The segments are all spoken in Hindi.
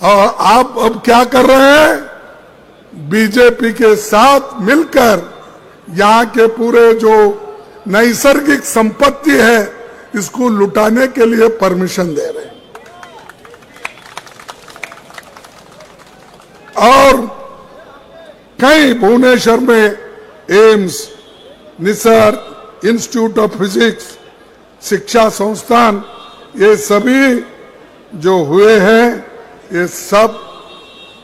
और आप अब क्या कर रहे हैं? बीजेपी के साथ मिलकर यहाँ के पूरे जो नैसर्गिक संपत्ति है इसको लुटाने के लिए परमिशन दे रहे हैं। और कई भुवनेश्वर में एम्स, निसर, इंस्टीट्यूट ऑफ फिजिक्स, शिक्षा संस्थान, ये सभी जो हुए हैं ये सब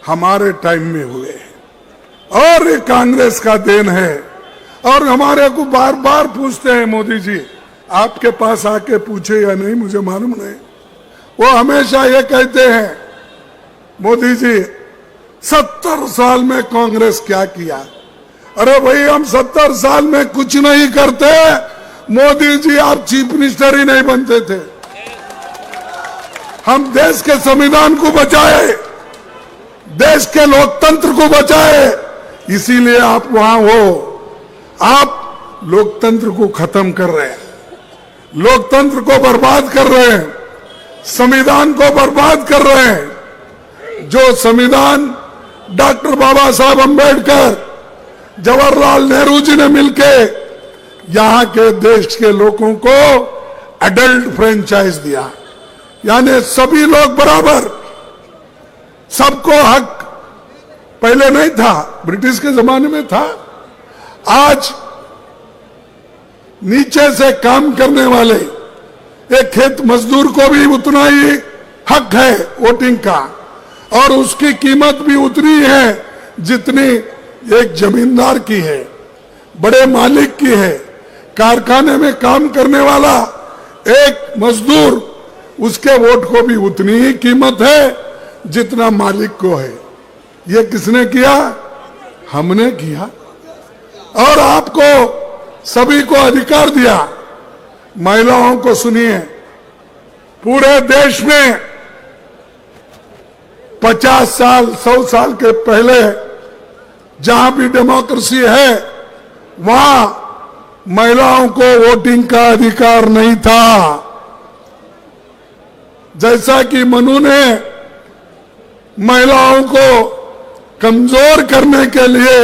हमारे टाइम में हुए हैं और ये कांग्रेस का देन है। और हमारे को बार बार पूछते हैं, मोदी जी आपके पास आके पूछे या नहीं मुझे मालूम नहीं, वो हमेशा ये कहते हैं, मोदी जी 70 साल में कांग्रेस क्या किया? अरे भाई हम 70 साल में कुछ नहीं करते, मोदी जी आप चीफ मिनिस्टर ही नहीं बनते थे। हम देश के संविधान को बचाए, देश के लोकतंत्र को बचाए, इसीलिए आप वहां हो। आप लोकतंत्र को खत्म कर रहे हैं, लोकतंत्र को बर्बाद कर रहे हैं, संविधान को बर्बाद कर रहे हैं। जो संविधान डॉक्टर बाबा साहब अंबेडकर, जवाहरलाल नेहरू जी ने मिलके यहां के देश के लोगों को एडल्ट फ्रेंचाइज दिया, यानी सभी लोग बराबर, सबको हक, पहले नहीं था, ब्रिटिश के जमाने में था। आज नीचे से काम करने वाले एक खेत मजदूर को भी उतना ही हक है वोटिंग का, और उसकी कीमत भी उतनी है जितनी एक जमींदार की है, बड़े मालिक की है। कारखाने में काम करने वाला एक मजदूर, उसके वोट को भी उतनी ही कीमत है जितना मालिक को है। ये किसने किया? हमने किया। और आपको सभी को अधिकार दिया। महिलाओं को सुनिए, पूरे देश में 50 साल 100 साल के पहले जहां भी डेमोक्रेसी है वहां महिलाओं को वोटिंग का अधिकार नहीं था। जैसा कि मनु ने महिलाओं को कमजोर करने के लिए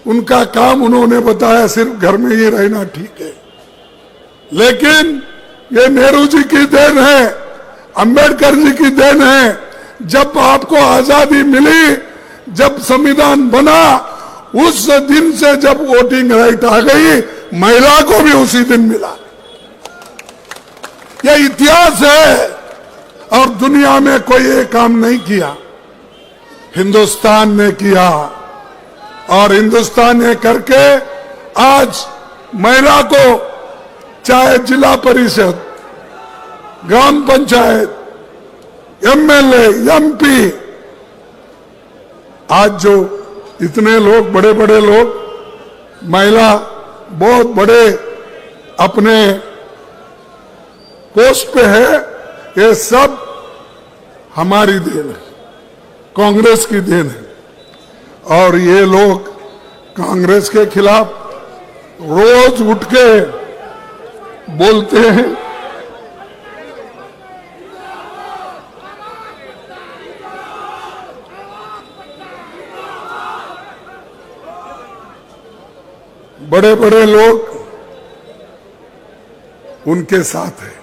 उनका काम उन्होंने बताया सिर्फ घर में ही रहना ठीक है, लेकिन ये नेहरू जी की देन है, अंबेडकर जी की देन है। जब आपको आजादी मिली, जब संविधान बना, उस दिन से जब वोटिंग राइट आ गई, महिला को भी उसी दिन मिला। यह इतिहास है और दुनिया में कोई ये काम नहीं किया, हिंदुस्तान ने किया। और हिंदुस्तान ने करके आज महिला को चाहे जिला परिषद, ग्राम पंचायत, एमएलए, एमपी, आज जो इतने लोग, बड़े बड़े लोग, महिला बहुत बड़े अपने पोस्ट पे है, ये सब हमारी देन है, कांग्रेस की देन है। और ये लोग कांग्रेस के खिलाफ रोज उठ के बोलते हैं। बड़े बड़े लोग उनके साथ हैं,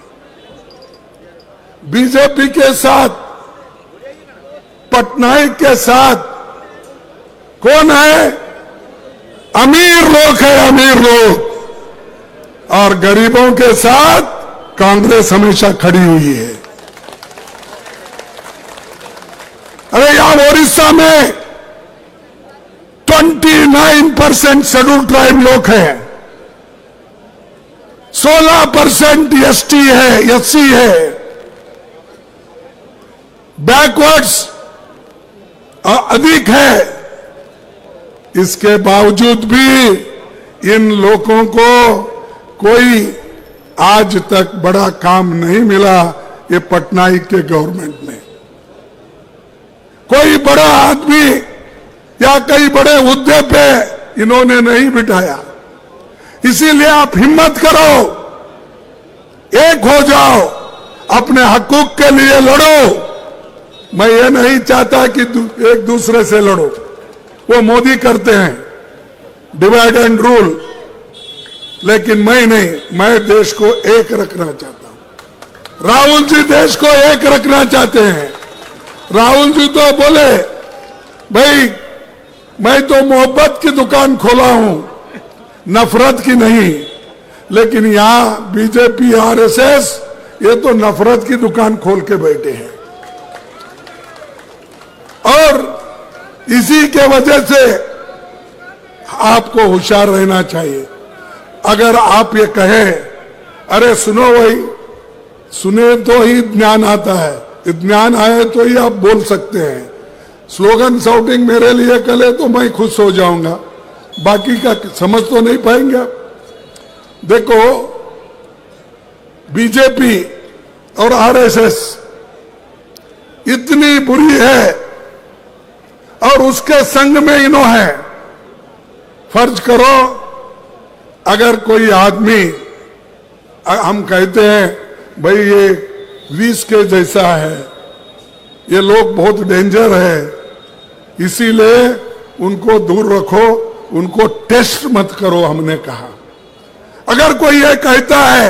बीजेपी के साथ, पटनायक के साथ। कौन है? अमीर लोग है, अमीर लोग। और गरीबों के साथ कांग्रेस हमेशा खड़ी हुई है। अरे यहां ओडिशा में 29% शेड्यूल ट्राइब लोग हैं, 16% एसटी है, एससी है, बैकवर्ड्स अधिक है। इसके बावजूद भी इन लोगों को कोई आज तक बड़ा काम नहीं मिला। ये पटनायक के गवर्नमेंट में कोई बड़ा आदमी या कई बड़े हुद्दे पे इन्होंने नहीं बिठाया। इसीलिए आप हिम्मत करो, एक हो जाओ, अपने हकूक के लिए लड़ो। मैं ये नहीं चाहता कि एक दूसरे से लड़ो, वो मोदी करते हैं डिवाइड एंड रूल, लेकिन मैं नहीं, मैं देश को एक रखना चाहता हूं। राहुल जी देश को एक रखना चाहते हैं। राहुल जी तो बोले भाई मैं तो मोहब्बत की दुकान खोला हूं, नफरत की नहीं, लेकिन यहां बीजेपी आरएसएस ये तो नफरत की दुकान खोल के बैठे हैं। और इसी के वजह से आपको होशियार रहना चाहिए। अगर आप ये कहें अरे सुनो भाई, सुने तो ही ज्ञान आता है, ज्ञान आए तो ही आप बोल सकते हैं। स्लोगन शाउटिंग मेरे लिए कले तो मैं खुश हो जाऊंगा, बाकी का समझ तो नहीं पाएंगे आप। देखो बीजेपी और आरएसएस इतनी बुरी है और उसके संग में इन्हों है। फर्ज करो अगर कोई आदमी, हम कहते हैं भाई ये विष के जैसा है, ये लोग बहुत डेंजर है, इसीलिए उनको दूर रखो, उनको टेस्ट मत करो, हमने कहा। अगर कोई ये कहता है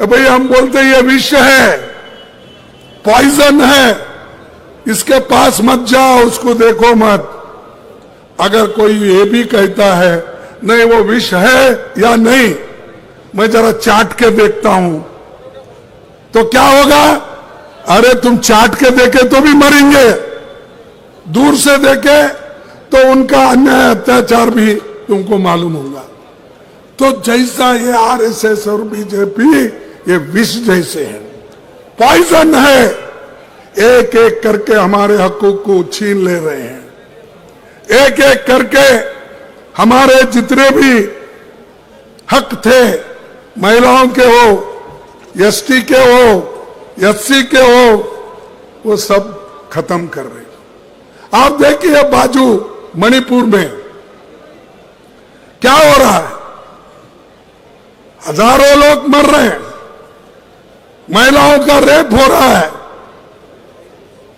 भाई हम बोलते ये विष है, पॉइजन है, इसके पास मत जाओ, उसको देखो मत। अगर कोई ये भी कहता है नहीं वो विष है या नहीं, मैं जरा चाट के देखता हूं, तो क्या होगा? अरे तुम चाट के देखे तो भी मरेंगे, दूर से देखे तो उनका अन्याय अत्याचार भी तुमको मालूम होगा। तो जैसा ये आरएसएस और बीजेपी ये विष जैसे हैं, पॉइजन है, एक एक करके हमारे हकों को छीन ले रहे हैं। एक एक करके हमारे जितने भी हक थे, महिलाओं के हो, एसटी के हो, एससी के हो, वो सब खत्म कर रहे हैं। आप देखिए बाजू मणिपुर में क्या हो रहा है, हजारों लोग मर रहे हैं, महिलाओं का रेप हो रहा है,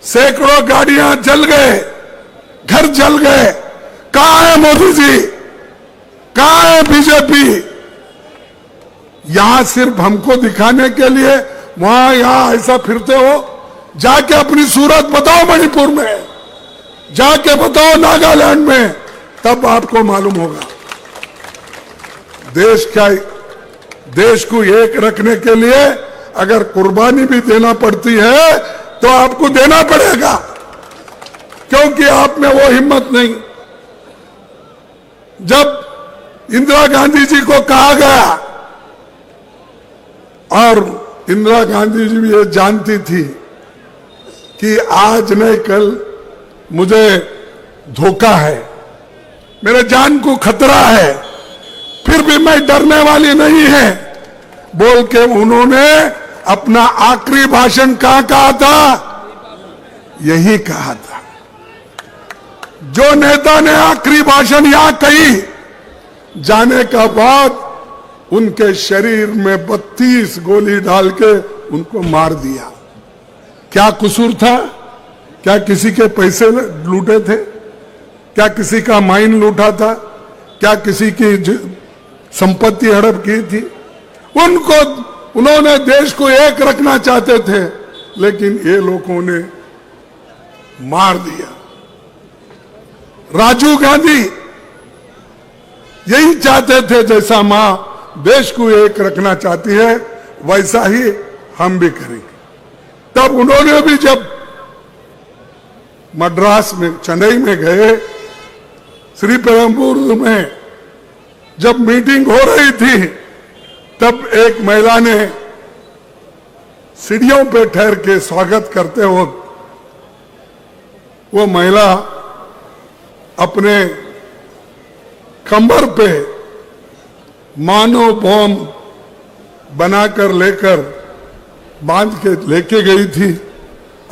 सैकड़ों गाड़ियां जल गए, घर जल गए। कहां है मोदी जी, कहां है बीजेपी? यहां सिर्फ हमको दिखाने के लिए वहां यहां ऐसा फिरते हो। जाके अपनी सूरत बताओ मणिपुर में, जाके बताओ नागालैंड में, तब आपको मालूम होगा। देश को एक रखने के लिए अगर कुर्बानी भी देना पड़ती है तो आपको देना पड़ेगा, क्योंकि आप में वो हिम्मत नहीं। जब इंदिरा गांधी जी को कहा गया, और इंदिरा गांधी जी भी ये जानती थी कि आज नहीं कल मुझे धोखा है, मेरे जान को खतरा है, फिर भी मैं डरने वाली नहीं है, बोल के उन्होंने अपना आखिरी भाषण कहां कहा था? यही कहा था। जो नेता ने आखिरी भाषण यहां कही, जाने का बाद उनके शरीर में 32 गोली डाल के उनको मार दिया। क्या कसूर था? क्या किसी के पैसे लूटे थे? क्या किसी का माइन लूटा था? क्या किसी की संपत्ति हड़प की थी? उन्होंने देश को एक रखना चाहते थे, लेकिन ये लोगों ने मार दिया। राजीव गांधी यही चाहते थे, जैसा मां देश को एक रखना चाहती है वैसा ही हम भी करेंगे। तब उन्होंने भी जब मद्रास में, चेन्नई में गए, श्रीपेरुम्बदूर में जब मीटिंग हो रही थी, तब एक महिला ने सीढ़ियों पे ठहर के स्वागत करते वक्त वो महिला अपने कमर पे मानो बम बनाकर लेकर बांध के लेके गई थी,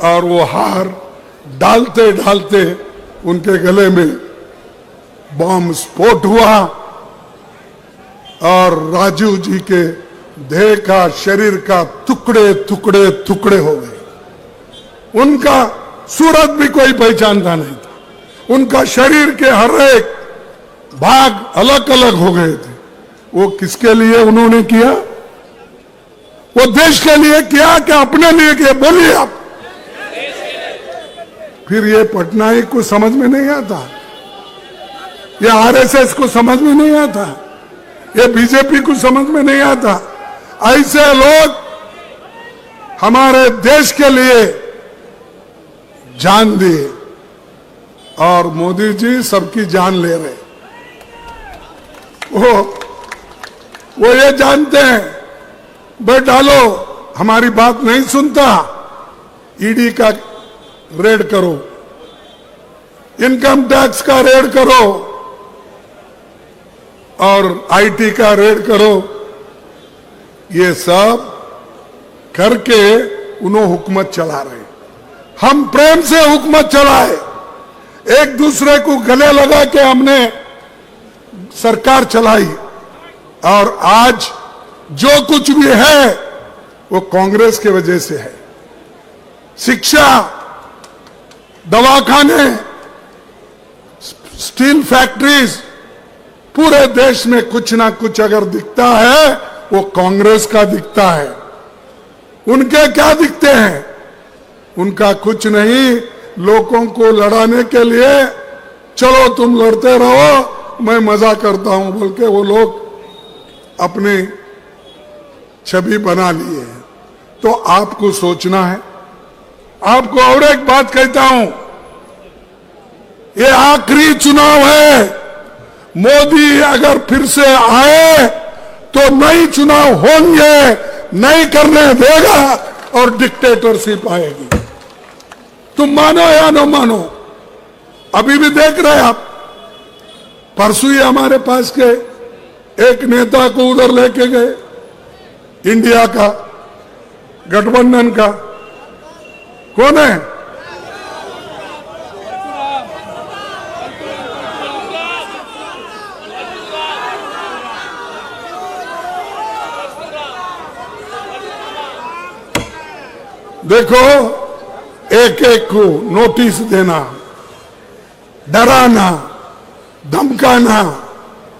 और वो हार डालते डालते उनके गले में बम विस्फोट हुआ और राजीव जी के देह का, शरीर का टुकड़े टुकड़े टुकड़े हो गए। उनका सूरत भी कोई पहचानता नहीं था। उनका शरीर के हर एक भाग अलग अलग हो गए थे। वो किसके लिए उन्होंने किया? वो देश के लिए किया कि अपने लिए किया? बोलिए आप। फिर ये पटनायक को समझ में नहीं आता, ये आरएसएस को समझ में नहीं आता, ये बीजेपी को समझ में नहीं आता। ऐसे लोग हमारे देश के लिए जान दिए और मोदी जी सबकी जान ले रहे। वो ये जानते हैं, बट डालो हमारी बात नहीं सुनता, ईडी का रेड करो, इनकम टैक्स का रेड करो और आईटी का रेड करो। ये सब करके उन्होंने हुकूमत चला रहे। हम प्रेम से हुकूमत चलाए, एक दूसरे को गले लगा के हमने सरकार चलाई और आज जो कुछ भी है वो कांग्रेस की वजह से है। शिक्षा, दवाखाने, स्टील फैक्ट्रीज, पूरे देश में कुछ ना कुछ अगर दिखता है वो कांग्रेस का दिखता है। उनके क्या दिखते हैं? उनका कुछ नहीं। लोगों को लड़ाने के लिए चलो तुम लड़ते रहो, मैं मजा करता हूं बोल के वो लोग अपनी छवि बना लिए। तो आपको सोचना है। आपको और एक बात कहता हूं, ये आखिरी चुनाव है। मोदी अगर फिर से आए तो नई चुनाव होंगे, नहीं करने देगा और डिक्टेटरशिप आएगी। तुम मानो या न मानो, अभी भी देख रहे हैं आप। परसों ही हमारे पास के एक नेता को उधर लेके गए, इंडिया का गठबंधन का। कौन है? देखो, एक एक को नोटिस देना, डराना, धमकाना,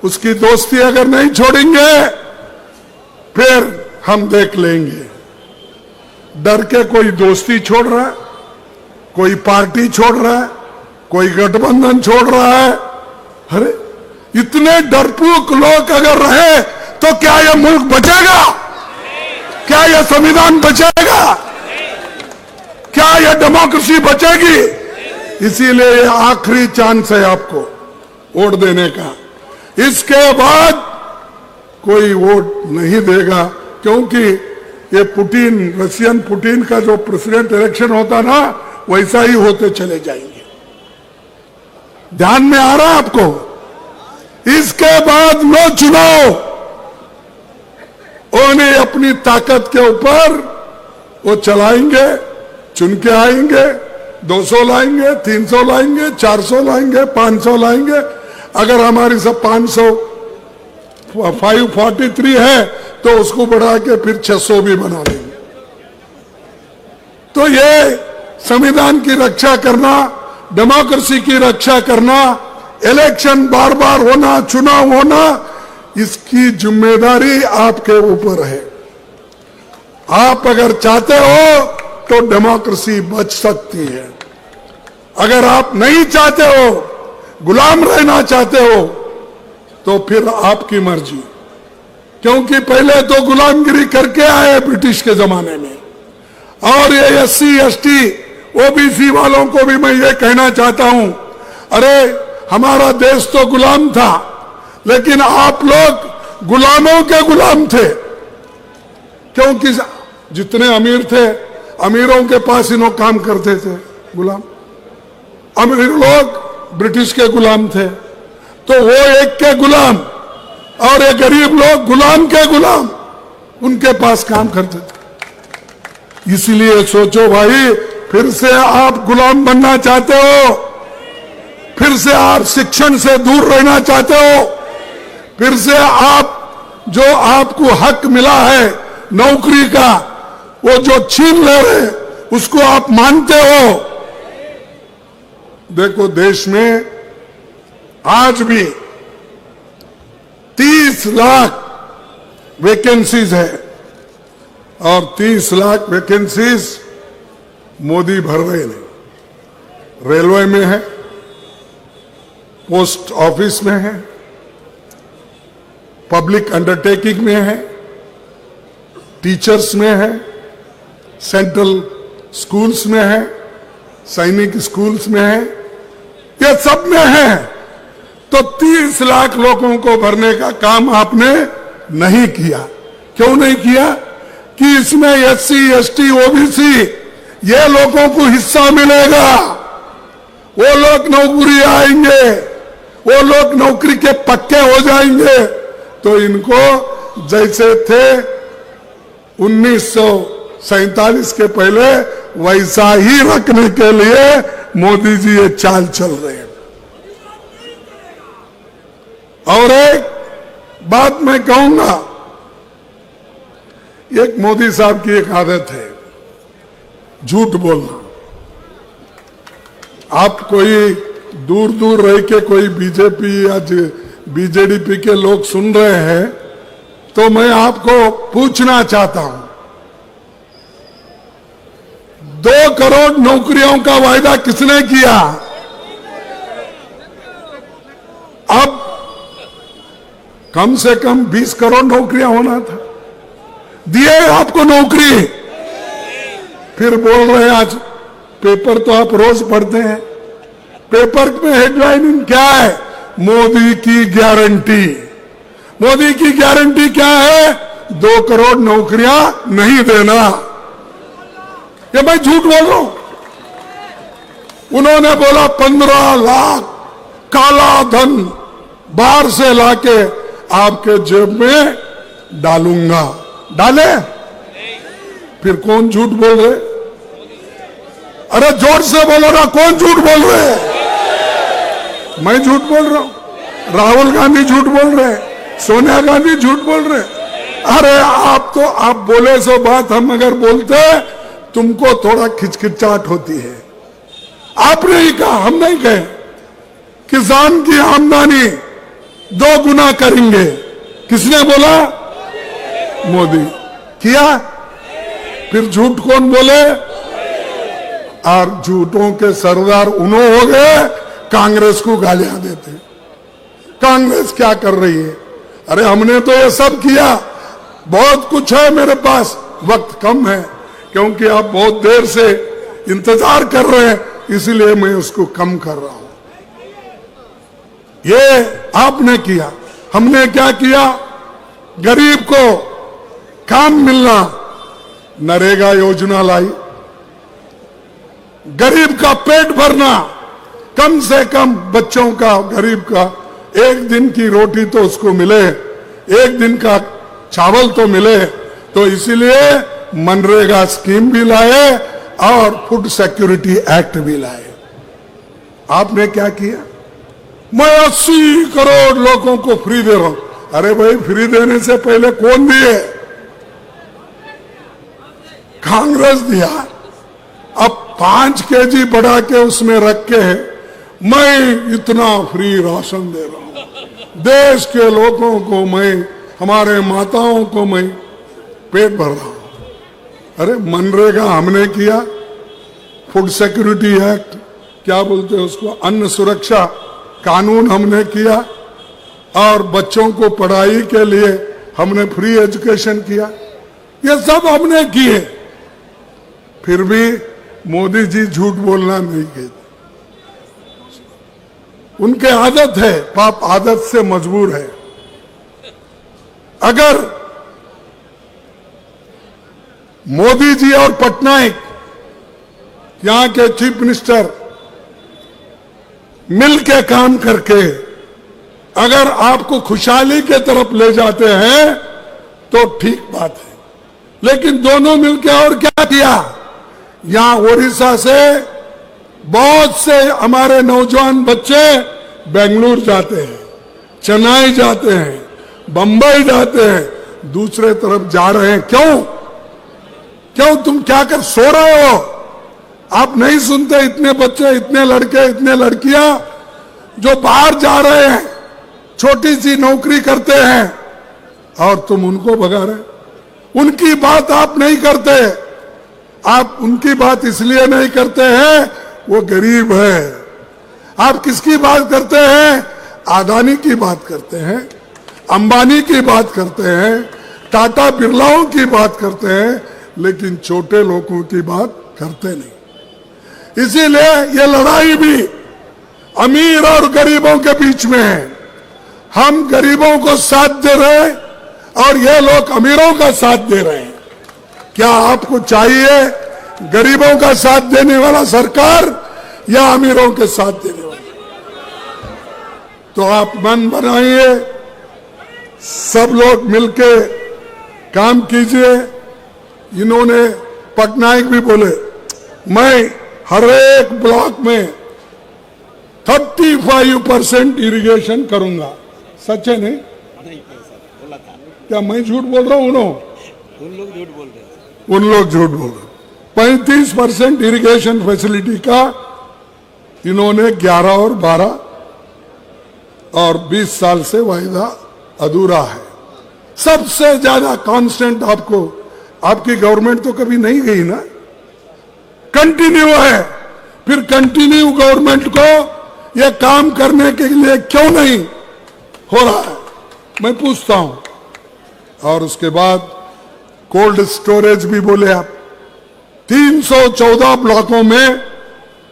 उसकी दोस्ती अगर नहीं छोड़ेंगे फिर हम देख लेंगे। डर के कोई दोस्ती छोड़ रहा है, कोई पार्टी छोड़ रहा है, कोई गठबंधन छोड़ रहा है। अरे इतने डरपोक लोग अगर रहे तो क्या यह मुल्क बचेगा? क्या यह संविधान बचेगा? क्या यह डेमोक्रेसी बचेगी? इसीलिए ये आखिरी चांस है आपको वोट देने का। इसके बाद कोई वोट नहीं देगा, क्योंकि ये पुतिन, रशियन पुतिन का जो प्रेसिडेंट इलेक्शन होता ना, वैसा ही होते चले जाएंगे। ध्यान में आ रहा है आपको? इसके बाद नो चुनाव, उन्हें अपनी ताकत के ऊपर वो चलाएंगे, चुन के आएंगे, 200 लाएंगे, 300 लाएंगे, 400 लाएंगे, 500 लाएंगे। अगर हमारी सब 543 है तो उसको बढ़ा के फिर 600 भी बना देंगे। तो ये संविधान की रक्षा करना, डेमोक्रेसी की रक्षा करना, इलेक्शन बार बार होना, चुनाव होना, इसकी जिम्मेदारी आपके ऊपर है। आप अगर चाहते हो तो डेमोक्रेसी बच सकती है। अगर आप नहीं चाहते हो, गुलाम रहना चाहते हो, तो फिर आपकी मर्जी। क्योंकि पहले तो गुलामगिरी करके आए ब्रिटिश के जमाने में। और ये SC ST OBC वालों को भी मैं ये कहना चाहता हूं, अरे हमारा देश तो गुलाम था, लेकिन आप लोग गुलामों के गुलाम थे। क्योंकि जितने अमीर थे, अमीरों के पास इन्हों काम करते थे गुलाम। अमीर लोग ब्रिटिश के गुलाम थे, तो वो एक के गुलाम और ये गरीब लोग गुलाम के गुलाम उनके पास काम करते थे। इसलिए सोचो भाई, फिर से आप गुलाम बनना चाहते हो, फिर से आप शिक्षण से दूर रहना चाहते हो, फिर से आप जो आपको हक मिला है नौकरी का, वो जो छीन ले रहे उसको आप मानते हो, देखो, देश में आज भी 30 लाख वैकेंसीज है और 30 लाख वैकेंसीज मोदी भर रहे नहीं। रेलवे में है, पोस्ट ऑफिस में है, पब्लिक अंडरटेकिंग में है, टीचर्स में है, सेंट्रल स्कूल्स में है, सैनिक स्कूल्स में है, ये सब में है। तो 30 लाख लोगों को भरने का काम आपने नहीं किया। क्यों नहीं किया? कि इसमें SC, ST, OBC ये लोगों को हिस्सा मिलेगा, वो लोग नौकरी आएंगे, वो लोग नौकरी के पक्के हो जाएंगे। तो इनको जैसे थे 1947 के पहले वैसा ही रखने के लिए मोदी जी ये चाल चल रहे हैं। और एक बात मैं कहूंगा, एक मोदी साहब की एक आदत है झूठ बोलना। आप कोई दूर दूर रह के कोई बीजेपी या BJP के लोग सुन रहे हैं तो मैं आपको पूछना चाहता हूं, 2 करोड़ नौकरियों का वायदा किसने किया? अब कम से कम 20 करोड़ नौकरियां होना था, दिए आपको नौकरी। फिर बोल रहे हैं, आज पेपर तो आप रोज पढ़ते हैं, पेपर में हेडलाइन क्या है? मोदी की गारंटी। मोदी की गारंटी क्या है? 2 करोड़ नौकरियां नहीं देना। ये मैं झूठ बोल रहा हूं? उन्होंने बोला 15 लाख काला धन बाहर से लाके आपके जेब में डालूंगा। डाले? फिर कौन झूठ बोल रहे? अरे जोर से बोलो ना, कौन झूठ बोल रहे? मैं झूठ बोल रहा हूं, राहुल गांधी झूठ बोल रहे, सोनिया गांधी झूठ बोल रहे। अरे आप बोले सो बात, हम अगर बोलते तुमको थोड़ा खिचखिचाहट होती है। आपने ही कहा, हम नहीं कहे। किसान की आमदनी 2 गुना करेंगे, किसने बोला? मोदी। किया? फिर झूठ कौन बोले? और झूठों के सरदार उन्होंने हो गए, कांग्रेस को गालियां देते। कांग्रेस क्या कर रही है? अरे हमने तो ये सब किया, बहुत कुछ है मेरे पास, वक्त कम है क्योंकि आप बहुत देर से इंतजार कर रहे हैं, इसलिए मैं उसको कम कर रहा हूं। ये आपने किया। हमने क्या किया? गरीब को काम मिलना, नरेगा योजना लाई, गरीब का पेट भरना, कम से कम बच्चों का, गरीब का 1 दिन की रोटी तो उसको मिले, 1 दिन का चावल तो मिले। तो इसीलिए मनरेगा स्कीम भी लाए और फूड सिक्योरिटी एक्ट भी लाए। आपने क्या किया? मैं 80 करोड़ लोगों को फ्री दे रहा हूं। अरे भाई, फ्री देने से पहले कौन दिए? कांग्रेस दिया। अब 5 केजी बढ़ा के उसमें रख के मैं इतना फ्री राशन दे रहा हूं, देश के लोगों को मैं, हमारे माताओं को मैं पेट भर रहा हूं। अरे मनरेगा हमने किया, फूड सिक्योरिटी एक्ट, क्या बोलते हैं उसको, अन्न सुरक्षा कानून हमने किया, और बच्चों को पढ़ाई के लिए हमने फ्री एजुकेशन किया। ये सब हमने किए, फिर भी मोदी जी झूठ बोलना नहीं कहते। उनके आदत है, पाप आदत से मजबूर है। अगर मोदी जी और पटनायक, यहां के चीफ मिनिस्टर, मिल के काम करके अगर आपको खुशहाली के तरफ ले जाते हैं तो ठीक बात है, लेकिन दोनों मिलकर और क्या किया? यहां ओडिशा से बहुत से हमारे नौजवान बच्चे बेंगलुरु जाते हैं, चेन्नई जाते हैं, बंबई जाते हैं, दूसरे तरफ जा रहे हैं। क्यों? क्यों? तुम क्या कर सो रहे हो? आप नहीं सुनते, इतने बच्चे, इतने लड़के, इतने लड़कियां जो बाहर जा रहे हैं, छोटी सी नौकरी करते हैं, और तुम उनको भगा रहे। उनकी बात आप नहीं करते। आप उनकी बात इसलिए नहीं करते हैं, वो गरीब है। आप किसकी बात करते हैं? अदानी की बात करते हैं, अंबानी की बात करते हैं, टाटा बिरलाओं की बात करते हैं, लेकिन छोटे लोगों की बात करते नहीं। इसीलिए ये लड़ाई भी अमीर और गरीबों के बीच में है। हम गरीबों को साथ दे रहे हैं और ये लोग अमीरों का साथ दे रहे हैं। क्या आपको चाहिए गरीबों का साथ देने वाला सरकार या अमीरों के साथ देने वाला? तो आप मन बनाइए, सब लोग मिलके काम कीजिए। इन्होंने पटनायक भी बोले, मैं हर एक ब्लॉक में 35% इरिगेशन करूंगा। सच है नहीं? क्या मैं झूठ बोल रहा हूं? उन लोग झूठ बोल रहे। उन लोग झूठ बोल रहे। 35% इरिगेशन फैसिलिटी का इन्होंने 11 और 12 और 20 साल से वायदा अधूरा है। सबसे ज्यादा कांस्टेंट आपको, आपकी गवर्नमेंट तो कभी नहीं गई ना, कंटिन्यू है। फिर कंटिन्यू गवर्नमेंट को यह काम करने के लिए क्यों नहीं हो रहा है, मैं पूछता हूं। और उसके बाद कोल्ड स्टोरेज भी बोले आप। 314 ब्लॉकों में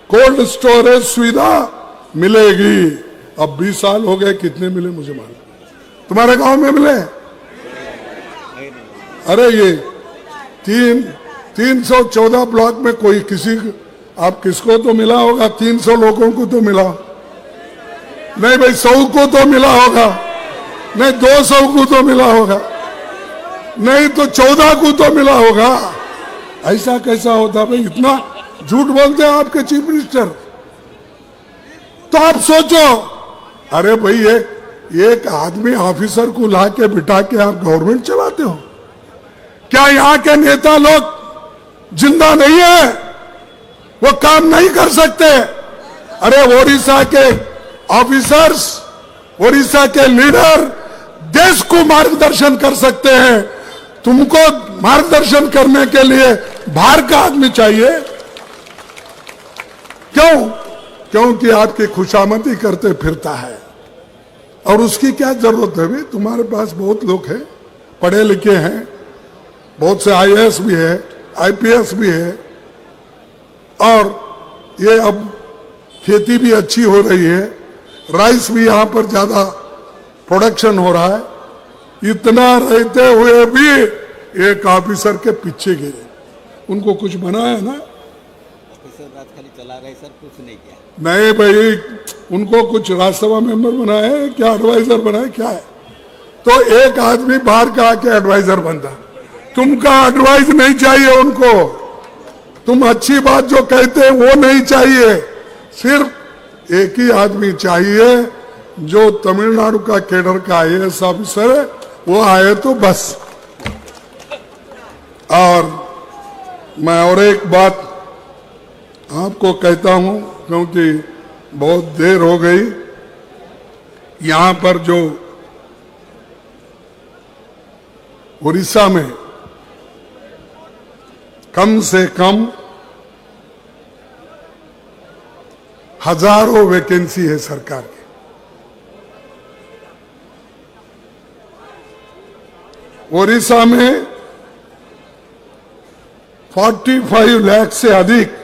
कोल्ड स्टोरेज सुविधा मिलेगी। अब 20 साल हो गए, कितने मिले मुझे मालूम? तुम्हारे गांव में मिले? अरे ये 314 ब्लॉक में कोई किसी, आप किसको तो मिला होगा? 300 लोगों को तो मिला नहीं भाई, 100 को तो मिला होगा नहीं, 200 को तो मिला होगा नहीं, तो 14 को तो मिला होगा। ऐसा कैसा होता भाई? इतना झूठ बोलते हैं आपके चीफ मिनिस्टर। तो आप सोचो, अरे भाई एक आदमी ऑफिसर को ला के बिठा के आप गवर्नमेंट चलाते हो? क्या यहाँ के नेता लोग जिंदा नहीं है? वो काम नहीं कर सकते? अरे ओडिशा के ऑफिसर्स, ओडिशा के लीडर देश को मार्गदर्शन कर सकते हैं। तुमको मार्गदर्शन करने के लिए बाहर का आदमी चाहिए? क्यों? क्योंकि आपकी खुशामदी करते फिरता है। और उसकी क्या जरूरत है भाई? तुम्हारे पास बहुत लोग हैं, पढ़े लिखे हैं, बहुत से आईएएस भी है, आईपीएस भी है, और ये अब खेती भी अच्छी हो रही है, राइस भी यहां पर ज्यादा प्रोडक्शन हो रहा है। इतना रहते हुए भी एक ऑफिसर के पीछे गिरे। उनको कुछ बनाया ना? ऑफिसर रात खाली चला रहे सर, कुछ नहीं किया। नहीं भाई, उनको कुछ राज्यसभा मेंबर बनाया है क्या? एडवाइजर बनाया क्या है? तो एक आदमी बाहर का आके एडवाइजर बनता। तुमका एडवाइस नहीं चाहिए उनको। तुम अच्छी बात जो कहते हैं वो नहीं चाहिए। सिर्फ एक ही आदमी चाहिए जो तमिलनाडु का केडर का आईएएस ऑफिसर है, वो आए तो बस। और मैं और एक बात आपको कहता हूं, क्योंकि बहुत देर हो गई। यहां पर जो उड़ीसा में कम से कम हजारों वैकेंसी है सरकार की। ओडिशा में 45 लाख से अधिक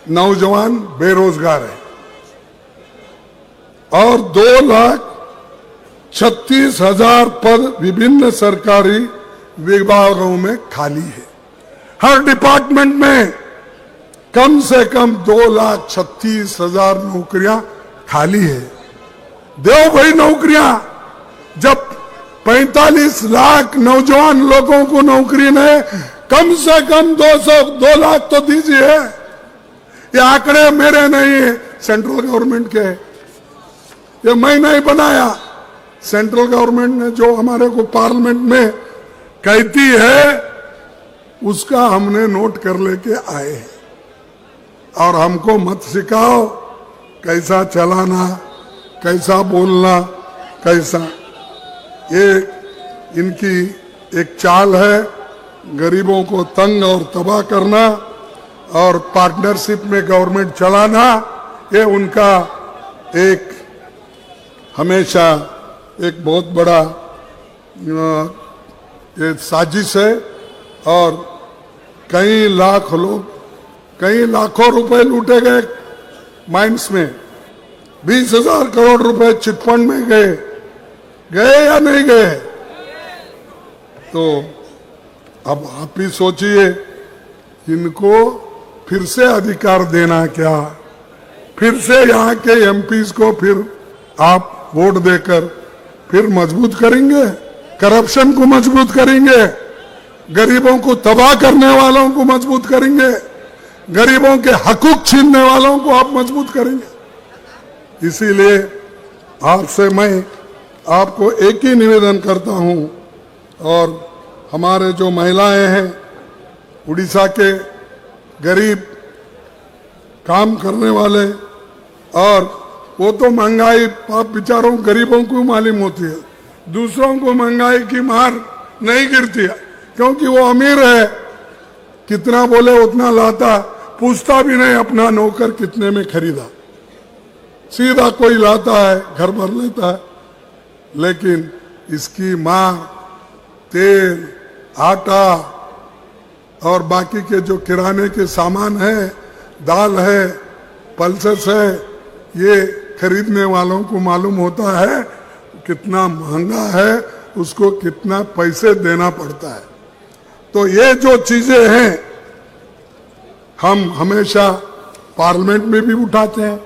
नौजवान बेरोजगार है और 2,36,000 पद विभिन्न सरकारी विभागों में खाली है। हर डिपार्टमेंट में कम से कम 2,36,000 नौकरियां खाली है। दो भाई नौकरियां। जब 45 लाख नौजवान लोगों को नौकरी नहीं, कम से कम 2 लाख तो दीजिए। ये आंकड़े मेरे नहीं है, सेंट्रल गवर्नमेंट के। ये मैं नहीं बनाया, सेंट्रल गवर्नमेंट ने जो हमारे को पार्लियामेंट में कहती है उसका हमने नोट कर लेके आए हैं। और हमको मत सिखाओ कैसा चलाना, कैसा बोलना, कैसा। ये इनकी एक चाल है, गरीबों को तंग और तबाह करना और पार्टनरशिप में गवर्नमेंट चलाना। ये उनका एक हमेशा एक बहुत बड़ा ये साजिश है। और कई लाख लोग, कई लाखों रुपए लूटे गए माइंस में, 20,000 करोड़ रुपए चिटफंड में गए या नहीं गए? तो अब आप ही सोचिए, इनको फिर से अधिकार देना क्या? फिर से यहाँ के एमपीज को फिर आप वोट देकर फिर मजबूत करेंगे, करप्शन को मजबूत करेंगे, गरीबों को तबाह करने वालों को मजबूत करेंगे, गरीबों के हकूक छीनने वालों को आप मजबूत करेंगे। इसीलिए आपसे मैं आपको एक ही निवेदन करता हूं, और हमारे जो महिलाएं हैं, उड़ीसा के गरीब काम करने वाले, और वो तो महंगाई आप बेचारों गरीबों को मालूम होती है, दूसरों को महंगाई की मार नहीं गिरती है, क्योंकि वो अमीर है, कितना बोले उतना लाता, पूछता भी नहीं अपना नौकर कितने में खरीदा, सीधा कोई लाता है, घर भर लेता है। लेकिन इसकी मार तेल, आटा और बाकी के जो किराने के सामान है, दाल है, पल्सेस है, ये खरीदने वालों को मालूम होता है कितना महंगा है, उसको कितना पैसे देना पड़ता है। तो ये जो चीजें हैं हम हमेशा पार्लियामेंट में भी उठाते हैं,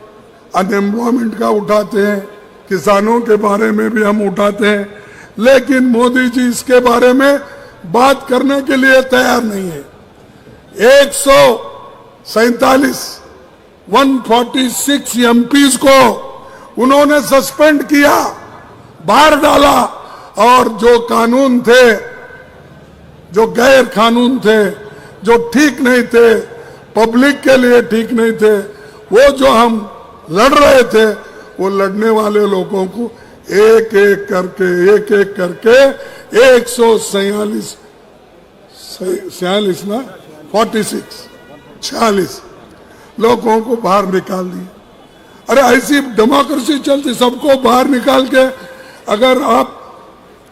अनएम्प्लॉयमेंट का उठाते हैं, किसानों के बारे में भी हम उठाते हैं, लेकिन मोदी जी इसके बारे में बात करने के लिए तैयार नहीं है। 146 एमपीज को उन्होंने सस्पेंड किया, बाहर डाला, और जो कानून थे, जो गैर कानून थे, जो ठीक नहीं थे, पब्लिक के लिए ठीक नहीं थे, वो जो हम लड़ रहे थे, वो लड़ने वाले लोगों को एक एक करके 146 ना 46 लोगों को बाहर निकाल दिया। अरे ऐसी डेमोक्रेसी चलती, सबको बाहर निकाल के अगर आप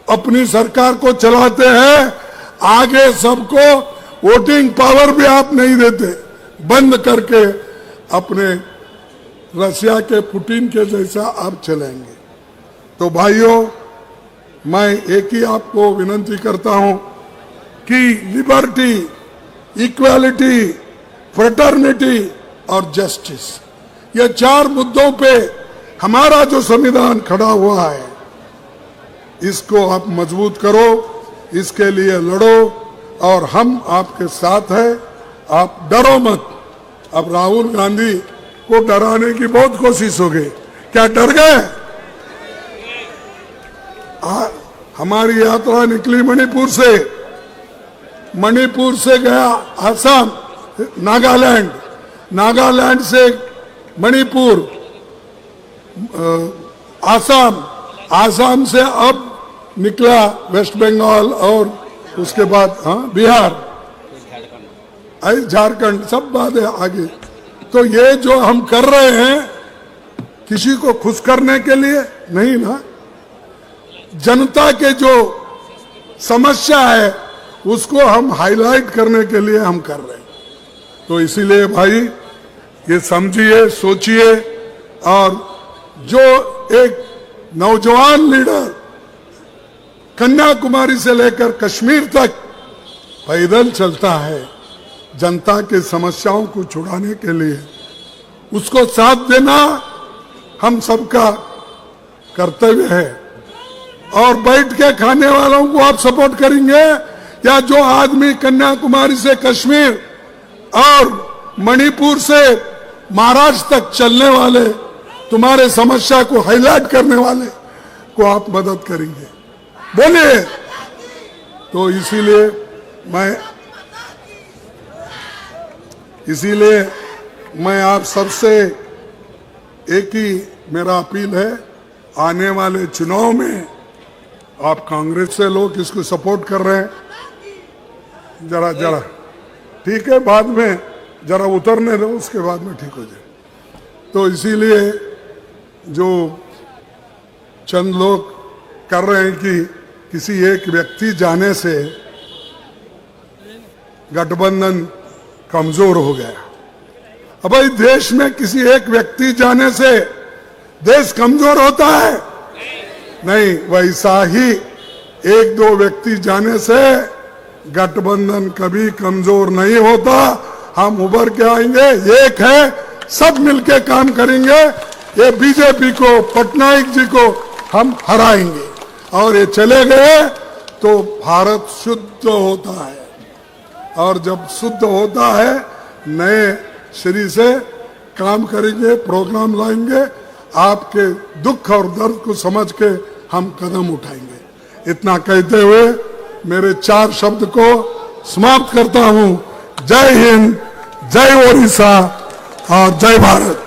अपनी सरकार को चलाते हैं, आगे सबको वोटिंग पावर भी आप नहीं देते, बंद करके अपने रशिया के पुतिन के जैसा आप चलेंगे। तो भाइयों, मैं एक ही आपको विनती करता हूं कि लिबर्टी, इक्वालिटी, फ्रेटर्निटी और जस्टिस, ये 4 मुद्दों पे हमारा जो संविधान खड़ा हुआ है, इसको आप मजबूत करो, इसके लिए लड़ो, और हम आपके साथ हैं। आप डरो मत। अब राहुल गांधी को डराने की बहुत कोशिश हो गई, क्या डर गए? हमारी यात्रा निकली मणिपुर से गया असम, नागालैंड से मणिपुर, आसाम से अब निकला वेस्ट बंगाल, और उसके बाद बिहार, झारखंड, सब बात है आगे। तो ये जो हम कर रहे हैं, किसी को खुश करने के लिए नहीं ना, जनता के जो समस्या है उसको हम हाईलाइट करने के लिए हम कर रहे हैं। तो इसीलिए भाई ये समझिए, सोचिए, और जो एक नौजवान लीडर कन्याकुमारी से लेकर कश्मीर तक पैदल चलता है जनता के समस्याओं को छुड़ाने के लिए, उसको साथ देना हम सबका कर्तव्य है। और बैठ के खाने वालों को आप सपोर्ट करेंगे, या जो आदमी कन्याकुमारी से कश्मीर और मणिपुर से महाराष्ट्र तक चलने वाले, तुम्हारे समस्या को हाईलाइट करने वाले को आप मदद करेंगे? बोलिए। तो इसीलिए मैं आप सबसे एक ही मेरा अपील है, आने वाले चुनाव में आप कांग्रेस से लोग इसको सपोर्ट कर रहे हैं, जरा ठीक है, बाद में जरा उतरने दो, उसके बाद में ठीक हो जाए। तो इसीलिए जो चंद लोग कर रहे हैं कि किसी एक व्यक्ति जाने से गठबंधन कमजोर हो गया। अब भाई देश में किसी एक व्यक्ति जाने से देश कमजोर होता है? नहीं, वैसा ही एक दो व्यक्ति जाने से गठबंधन कभी कमजोर नहीं होता। हम उभर के आएंगे, एक है, सब मिलके काम करेंगे। ये बीजेपी को, पटनायक जी को हम हराएंगे और ये चले गए तो भारत शुद्ध होता है, और जब शुद्ध होता है नए श्री से काम करेंगे, प्रोग्राम लाएंगे, आपके दुख और दर्द को समझ के हम कदम उठाएंगे। इतना कहते हुए मेरे 4 शब्द को समाप्त करता हूं। जय हिंद, जय ओडिशा और जय भारत।